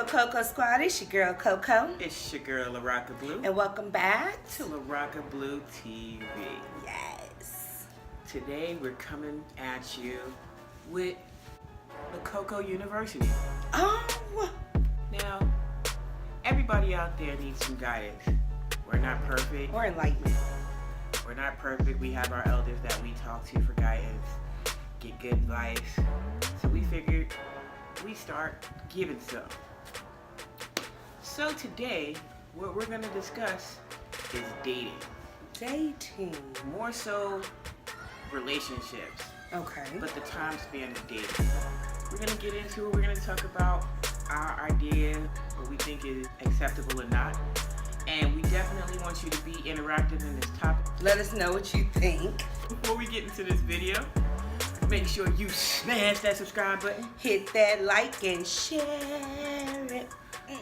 LOCO-KOKO Squad, it's your girl Coco. It's your girl LaRoca Blu. And welcome back to LaRoca Blu TV. Yes. Today we're coming at you with LOCO-KOKO University. Oh. Now, everybody out there needs some guidance. We're not perfect. Or enlightenment. We're not perfect. We have our elders that we talk to for guidance, get good advice. So we figured we start giving some. So today, what we're going to discuss is dating. Dating. More so relationships. Okay. But the time span of dating. We're going to get into it. We're going to talk about our idea, what we think is acceptable or not. And we definitely want you to be interactive in this topic. Let us know what you think. Before we get into this video, make sure you smash that subscribe button. Hit that like and share it.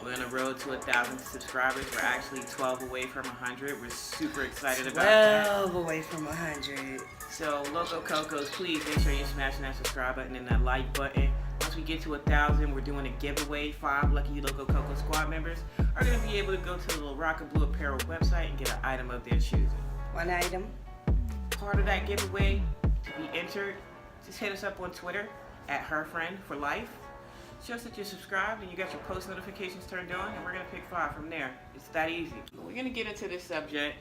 We're on the road to 1,000 subscribers. We're actually 12 away from 100. We're super excited about that. 12 away from 100. So, LOCO-KOKOs, please make sure you're smashing that subscribe button and that like button. Once we get to 1,000, we're doing a giveaway. 5 lucky LOCO-KOKO squad members are going to be able to go to the LaRoca Blu apparel website and get an item of their choosing. One item. Part of that giveaway, to be entered, just hit us up on Twitter at herfriendforlife. Show us that you're subscribed and you got your post notifications turned on, and we're going to pick 5 from there. It's that easy. We're going to get into this subject.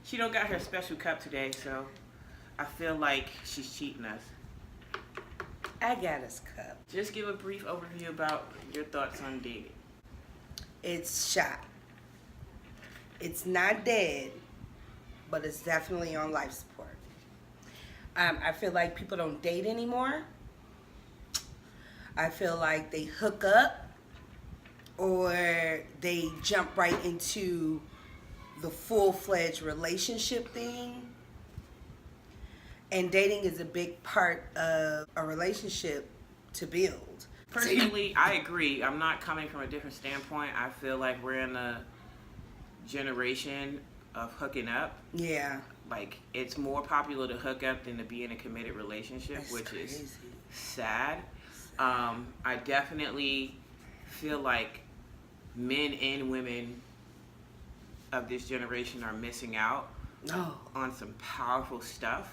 She don't got her special cup today, so I feel like she's cheating us. I got his cup. Just give a brief overview about your thoughts on dating. It's shot. It's not dead, but it's definitely on life support. I feel like people don't date anymore. I feel like they hook up or they jump right into the full-fledged relationship thing. And dating is a big part of a relationship to build. Personally, I agree. I'm not coming from a different standpoint. I feel like we're in a generation of hooking up. Yeah. Like, it's more popular to hook up than to be in a committed relationship, That's which crazy. is sad. I definitely feel like men and women of this generation are missing out on some powerful stuff.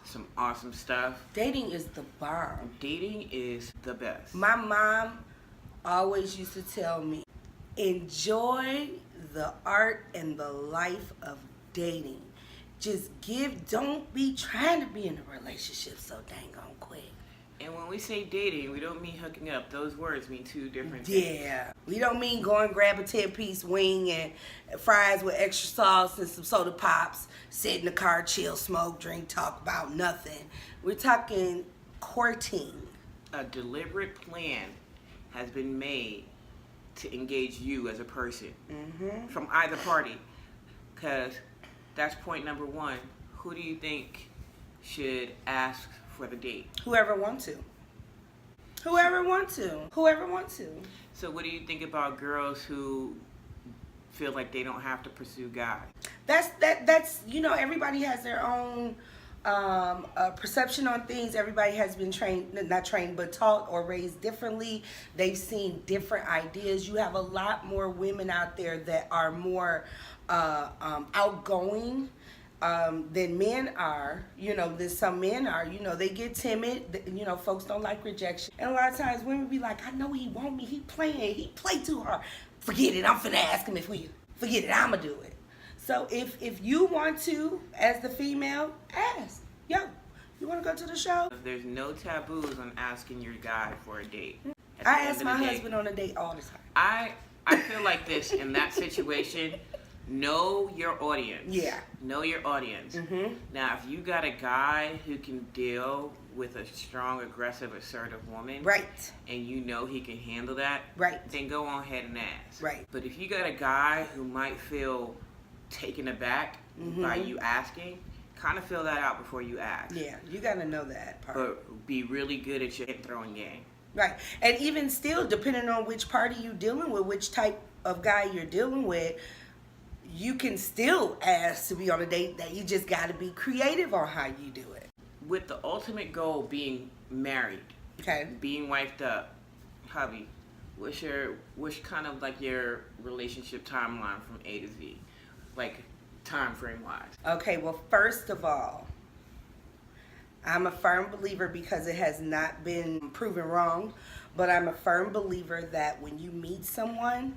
Some awesome stuff. Dating is the bomb. Dating is the best. My mom always used to tell me, enjoy the art and the life of dating. Just don't be trying to be in a relationship so dang on quick. And when we say dating, we don't mean hooking up. Those words mean two different things. Yeah. We don't mean go and grab a 10-piece wing and fries with extra sauce and some soda pops, sit in the car, chill, smoke, drink, talk about nothing. We're talking courting. A deliberate plan has been made to engage you as a person from either party. Because that's point number 1. Who do you think should ask for the date? Whoever want to. Whoever want to. Whoever want to. So what do you think about girls who feel like they don't have to pursue guys? That's you know, everybody has their own perception on things. Everybody has been not trained, but taught or raised differently. They've seen different ideas. You have a lot more women out there that are more outgoing than men are. You know, than some men are. You know, they get timid. You know, folks don't like rejection. And a lot of times women be like, I know he want me. He playing. He play too hard. Forget it. I'm finna ask him if we. Forget it. I'ma do it. So if you want to, as the female, ask. Yo, you want to go to the show? There's no taboos on asking your guy for a date. I ask my husband on a date all the time. I feel like this in that situation. Know your audience. Yeah. Know your audience. Now, if you got a guy who can deal with a strong, aggressive, assertive woman, Right. and you know he can handle that, Right. then go on ahead and ask. Right. But if you got a guy who might feel taken aback by you asking, kind of fill that out before you ask. Yeah, you got to know that part. But be really good at your hit throwing game. Right. And even still, depending on which party you're dealing with, which type of guy you're dealing with, you can still ask to be on a date. That you just got to be creative on how you do it. With the ultimate goal being married, Okay. being wifed up, hubby, What's kind of like your relationship timeline from A to Z, like time frame wise? Okay, well, first of all, I'm a firm believer, because it has not been proven wrong, but I'm a firm believer that when you meet someone,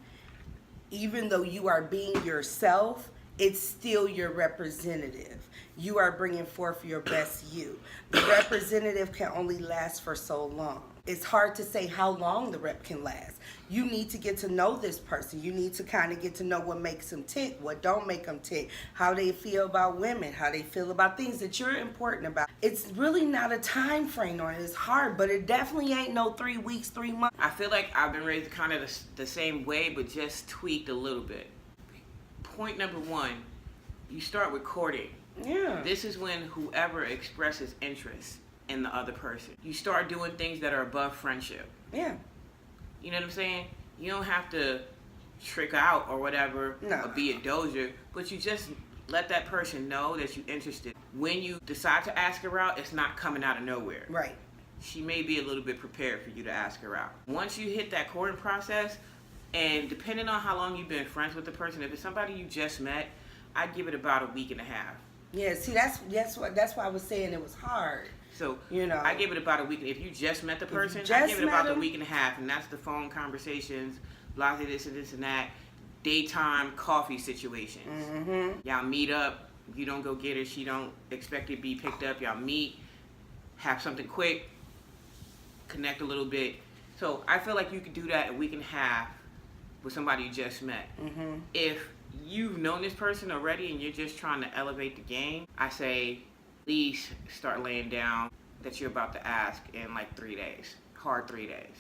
even though you are being yourself, it's still your representative. You are bringing forth your best you. The representative can only last for so long. It's hard to say how long the rep can last. You need to get to know this person. You need to kind of get to know what makes them tick, what don't make them tick, how they feel about women, how they feel about things that you're important about. It's really not a time frame on it. It's hard, but it definitely ain't no 3 weeks, 3 months. I feel like I've been raised kind of the same way, but just tweaked a little bit. Point number one, you start with courting. Yeah. This is when whoever expresses interest in the other person. You start doing things that are above friendship. Yeah. You know what I'm saying? You don't have to trick out or whatever, No. or be a dozer, but you just let that person know that you're interested. When you decide to ask her out, it's not coming out of nowhere. Right. She may be a little bit prepared for you to ask her out. Once you hit that courting process, and depending on how long you've been friends with the person, if it's somebody you just met, I'd give it about a week and a half. Yeah, see, that's why I was saying it was hard. So, you know, I give it about a week. If you just met the person, just I give it about met a them. week and a half, and that's the phone conversations, lots of this and this and that, daytime coffee situations. Mm-hmm. Y'all meet up. You don't go get her. She don't expect it to be picked up. Y'all meet, have something quick, connect a little bit. So I feel like you could do that a week and a half with somebody you just met. Mm-hmm. If you've known this person already and you're just trying to elevate the game, I say at least start laying down that you're about to ask in like 3 days. Hard 3 days.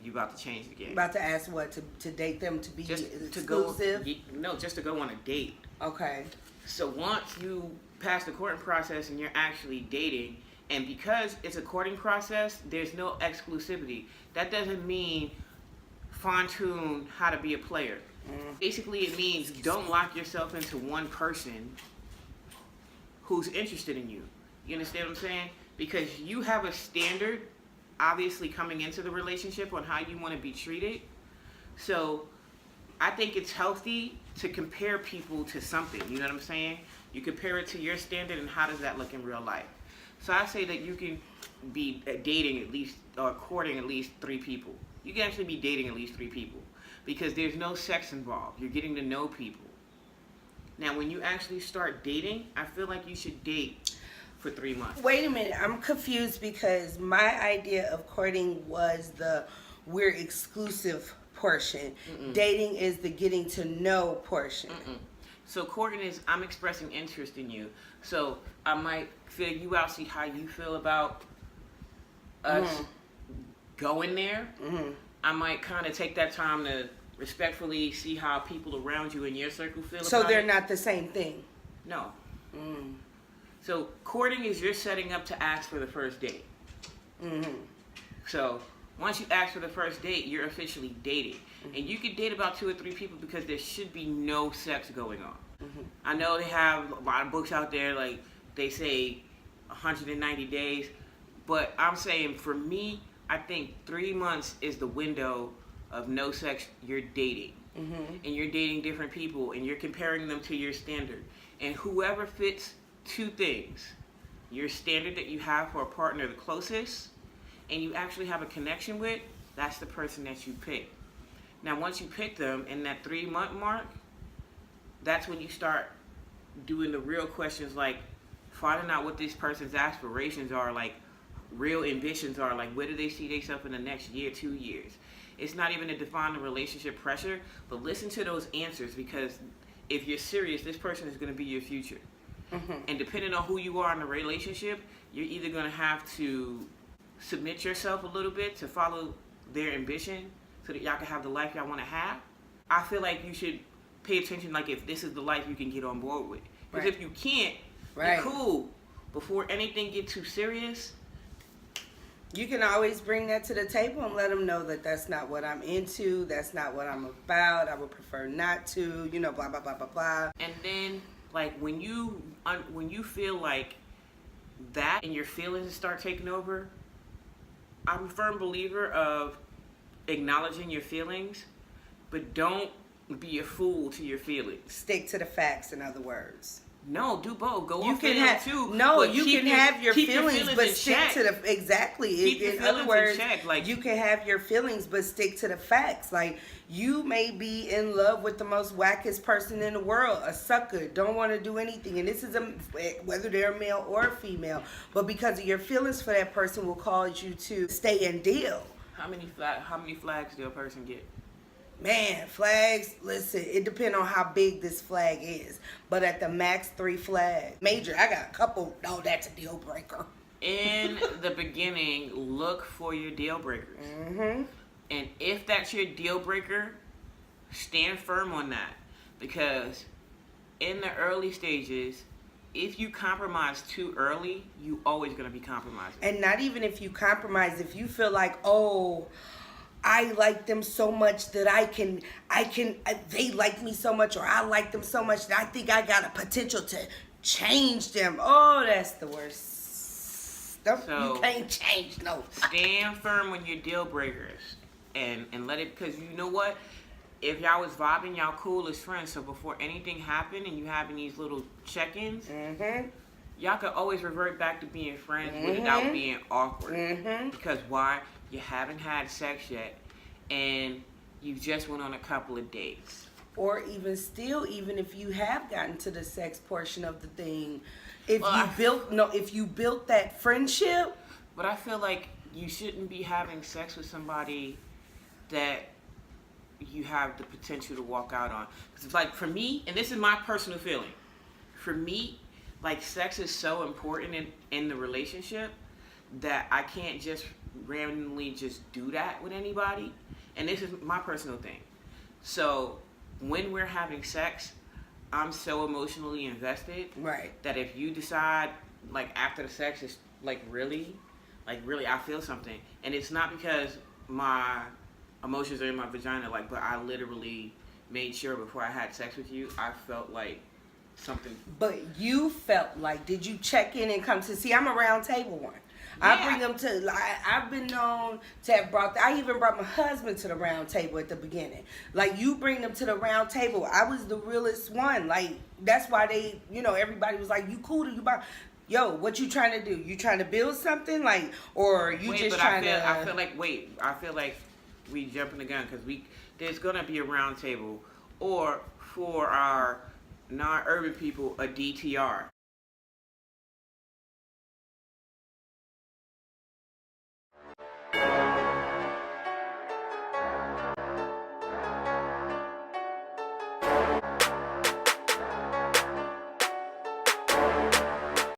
You're about to change the game. About to ask what, to date them, to be Just exclusive? to go, no, just to go on a date. Okay. So once you pass the courting process and you're actually dating, and because it's a courting process, there's no exclusivity. That doesn't mean fine-tune how to be a player. Basically, it means don't lock yourself into one person who's interested in you. You understand what I'm saying? Because you have a standard, obviously, coming into the relationship on how you want to be treated. So I think it's healthy to compare people to something. You know what I'm saying? You compare it to your standard, and how does that look in real life? So I say that you can be dating at least, or courting at least 3 people. You can actually be dating at least 3 people, because there's no sex involved. You're getting to know people. Now, when you actually start dating, I feel like you should date for 3 months. Wait a minute, I'm confused, because my idea of courting was the we're exclusive portion. Mm-mm. Dating is the getting to know portion. Mm-mm. So courting is I'm expressing interest in you. So I might feel you out, see how you feel about us going there. Mm-hmm. I might kind of take that time to respectfully see how people around you in your circle feel So about they're it. not the same thing. No. Mm. So courting is you're setting up to ask for the first date. Mm-hmm. So once you ask for the first date, you're officially dating. And you can date about 2 or 3 people, because there should be no sex going on. Mm-hmm. I know they have a lot of books out there, like they say 190 days. But I'm saying, for me, I think 3 months is the window of no sex. You're dating. Mm-hmm. And you're dating different people, and you're comparing them to your standard. And whoever fits 2 things, your standard that you have for a partner the closest, and you actually have a connection with, that's the person that you pick. Now, once you pick them in that 3-month mark, that's when you start doing the real questions, like finding out what this person's aspirations are, like real ambitions are, like where do they see themselves in the next year, 2 years. It's not even to define the relationship pressure, but listen to those answers, because if you're serious, this person is going to be your future. Mm-hmm. And depending on who you are in the relationship, you're either going to have to submit yourself a little bit to follow their ambition so that y'all can have the life y'all want to have. I feel like you should pay attention, like if this is the life you can get on board with. Because Right. if you can't, Right. you're cool. Before anything get too serious, You can always bring that to the table and let them know that that's not what I'm into, that's not what I'm about, I would prefer not to, you know, blah, blah, blah, blah, blah. and then like when you feel like that and your feelings start taking over, I'm a firm believer of acknowledging your feelings, but don't be a fool to your feelings. Stick to the facts, in other words. No, do both. Go You on can feeling have too. no. But You keep can have your feelings, but in stick check. to the exactly. Keep your In feelings other in words, check, like- you can have your feelings, but stick to the facts. Like, you may be in love with the most wackest person in the world, a sucker, don't want to do anything, and this is whether they're a male or a female. But because of your feelings for that person, will cause you to stay and deal. How many flags do a person get? Man, flags, listen, it depends on how big this flag is. But at the max, 3 flags. Major, I got a couple. No, that's a deal breaker. In the beginning, look for your deal breakers. Mm-hmm. And if that's your deal breaker, stand firm on that. Because in the early stages, if you compromise too early, you always going to be compromising. And not even if you compromise, if you feel like, oh, I like them so much that they like me so much, or I like them so much that I think I got a potential to change them. Oh, that's the worst. You can't change, no. Stand firm on your deal breakers and let it, because you know what? If y'all was vibing, y'all cool as friends, so before anything happened and you having these little check-ins, y'all could always revert back to being friends without being awkward. Because why? You haven't had sex yet, and you just went on a couple of dates. Or even if you have gotten to the sex portion of the thing, if you built that friendship. But I feel like you shouldn't be having sex with somebody that you have the potential to walk out on. Because it's like, for me, and this is my personal feeling, for me, like, sex is so important in the relationship that I can't just randomly just do that with anybody. And this is my personal thing. So when we're having sex, I'm so emotionally invested, right, that if you decide, like, after the sex is really I feel something, and it's not because my emotions are in my vagina, like, but I literally made sure before I had sex with you, I felt like something. But you felt like, did you check in and come to see? I'm a round table one. Yeah. I bring them to, like, I've been known to have I even brought my husband to the round table at the beginning. Like, you bring them to the round table. I was the realest one. Like, that's why they, everybody was like, you cool to you buy. Yo, what you trying to do? You trying to build something? Like, or you just trying to. I feel like we jumping the gun, because there's going to be a round table, or for our non-urban people, a DTR.